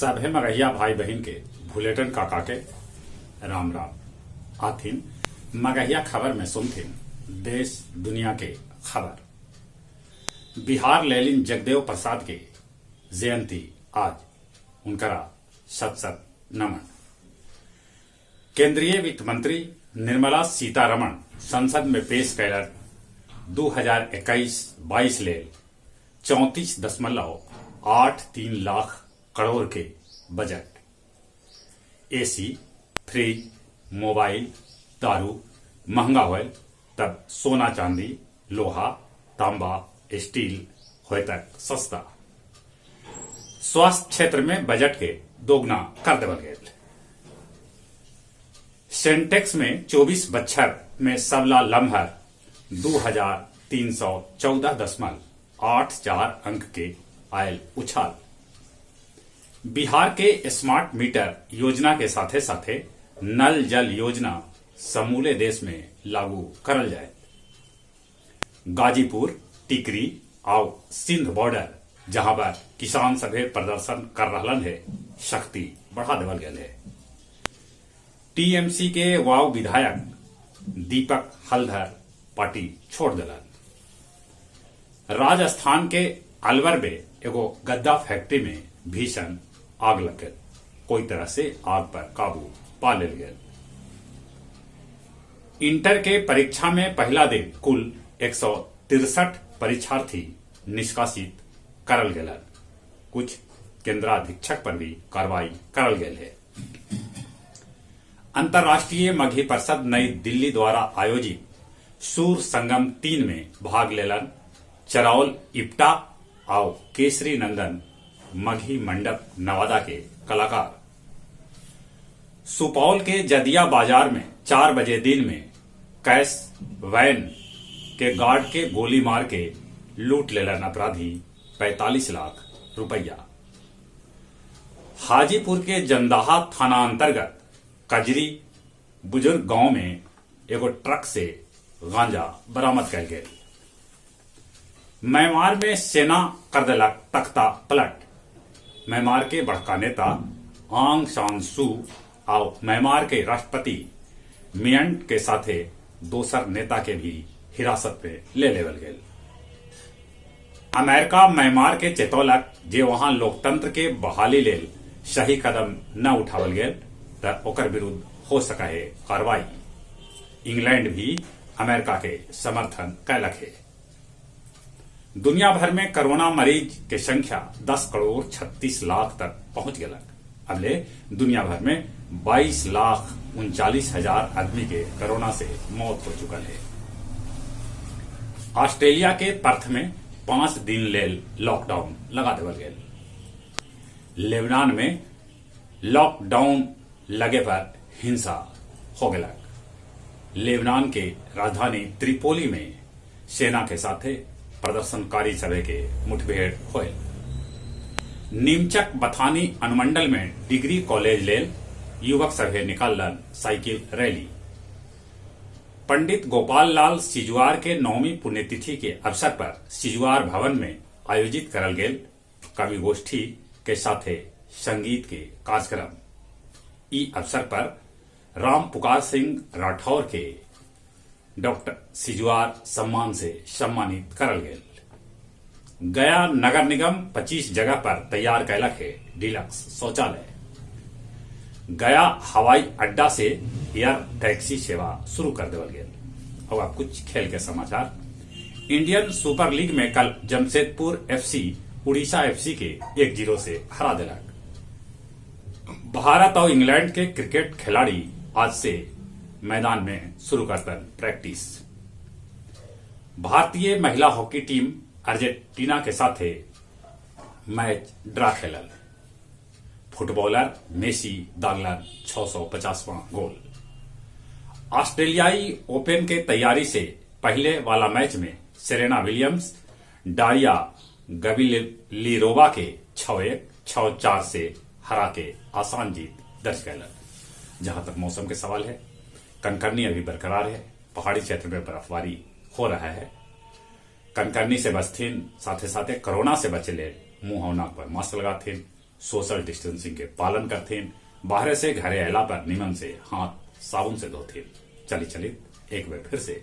सभे मगहिया भाई बहन के भुलेटन काका के राम राम। आथिन मगहिया खबर में सुनथिन देश दुनिया के खबर। बिहार लेलिन जगदेव प्रसाद के जयंती आज, उनकरा शत शत नमन। केंद्रीय वित्त मंत्री निर्मला सीतारमण संसद में पेश कैलन 2021-22 लेल 34.83 लाख करोड़ के बजट। एसी, फ्रिज, मोबाइल, दारू महंगा होल तब सोना चांदी, लोहा, तांबा, स्टील होए तक सस्ता। स्वास्थ्य क्षेत्र में बजट के दोगुना कर देवल गए। सेंटेक्स में 24 बच्छर में सबला लम्हर 2314.84 अंक के आयल उछाल। बिहार के स्मार्ट मीटर योजना के साथे साथे नल जल योजना समूले देश में लागू करल जाए। गाजीपुर, टिकरी और सिंध बॉर्डर जहां पर किसान सभे प्रदर्शन कर रहलन है, शक्ति बढ़ा देवल गए है। टीएमसी के वाव विधायक दीपक हल्दर पार्टी छोड़ दिलन। राजस्थान के अलवर में एगो गद्दा फैक्ट्री में भीषण आग लग गई। कोई तरह से आग पर काबू पा लेल गए। इंटर के परीक्षा में पहला दिन कुल 163 परीक्षार्थी निष्कासित करल गेलन। कुछ केंद्राधीक्षक पर भी कार्रवाई करल गेल है। अंतर्राष्ट्रीय मगही परिषद नई दिल्ली द्वारा आयोजित सूर संगम 3 में भाग लेलन चरौल इप्टा और केसरी नंदन मगही मंडप नवादा के कलाकार। सुपौल के जदिया बाजार में 4 बजे दिन में कैश वैन के गार्ड के गोली मार के लूट लेलन अपराधी 45 लाख रुपया। हाजीपुर के जंदाहा थाना अंतर्गत कजरी बुजुर्ग गांव में एगो ट्रक से गांजा बरामद कल गए। म्यांमार में सेना कर देलक तख्ता पलट। म्यांमार के बड़का नेता आंग सान सू और म्यांमार के राष्ट्रपति मियंट के साथे दोसर नेता के भी हिरासत में ले लेवल गए। अमेरिका म्यांमार के चेतौलक जे वहां लोकतंत्र के बहाली लेल सही कदम न उठावल गए त ओकर विरुद्ध हो सका है कार्रवाई। इंग्लैंड भी अमेरिका के समर्थन कैलक है। दुनिया भर में कोरोना मरीज के संख्या 10 करोड़ 36 लाख तक पहुंच गलक। अगले दुनिया भर में 22,39,000 आदमी के कोरोना से मौत हो चुकल है। ऑस्ट्रेलिया के पर्थ में 5 दिन लेल लॉकडाउन लगा देवल गए। लेबनान में लॉकडाउन लगे पर हिंसा हो गलक। लेबनान के राजधानी त्रिपोली में सेना के साथे प्रदर्शनकारी सभे के मुठभेड़ हुए। नीमचक बथानी अनुमंडल में डिग्री कॉलेज लेल युवक सभे निकालन साइकिल रैली। पंडित गोपाल लाल सिजुआर के 9वीं पुण्यतिथि के अवसर पर सिजुआर भवन में आयोजित करल गेल कवि गोष्ठी के साथे संगीत के कार्यक्रम। ई अवसर पर राम पुकार सिंह राठौर के डॉक्टर सिजुआर सम्मान से सम्मानित करल गेल। गया नगर निगम 25 जगह पर तैयार कैलक है डिलक्स शौचालय। गया हवाई अड्डा से एयर टैक्सी सेवा शुरू कर देवल गया। अब आप कुछ खेल के समाचार। इंडियन सुपर लीग में कल जमशेदपुर एफसी उड़ीसा एफसी के 1-0 से हरा दिलक। भारत और इंग्लैंड के क्रिकेट खिलाड़ी आज से मैदान में शुरू करतन प्रैक्टिस। भारतीय महिला हॉकी टीम अर्जेंटीना के साथे मैच ड्रा खेलल। फुटबॉलर मेसी दागलन 650वां गोल। ऑस्ट्रेलियाई ओपन के तैयारी से पहले वाला मैच में सेरेना विलियम्स डारिया गविलिरोवा के 6-1, 6-4 से हरा के आसान जीत दर्ज कैलन। जहां तक मौसम के सवाल है, कनकनी अभी बरकरार है। पहाड़ी क्षेत्र में बर्फबारी हो रहा है। कनकनी से बचथिन, साथे साथे कोरोना से बचे ले मुंह और नाक पर मास्क लगाथिन, सोशल डिस्टेंसिंग के पालन करथीन, बाहर से घरे अला पर निमन से हाथ साबुन से धोथीन। चली एक बार फिर से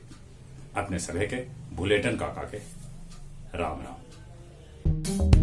अपने सभी के बुलेटिन काका के राम राम।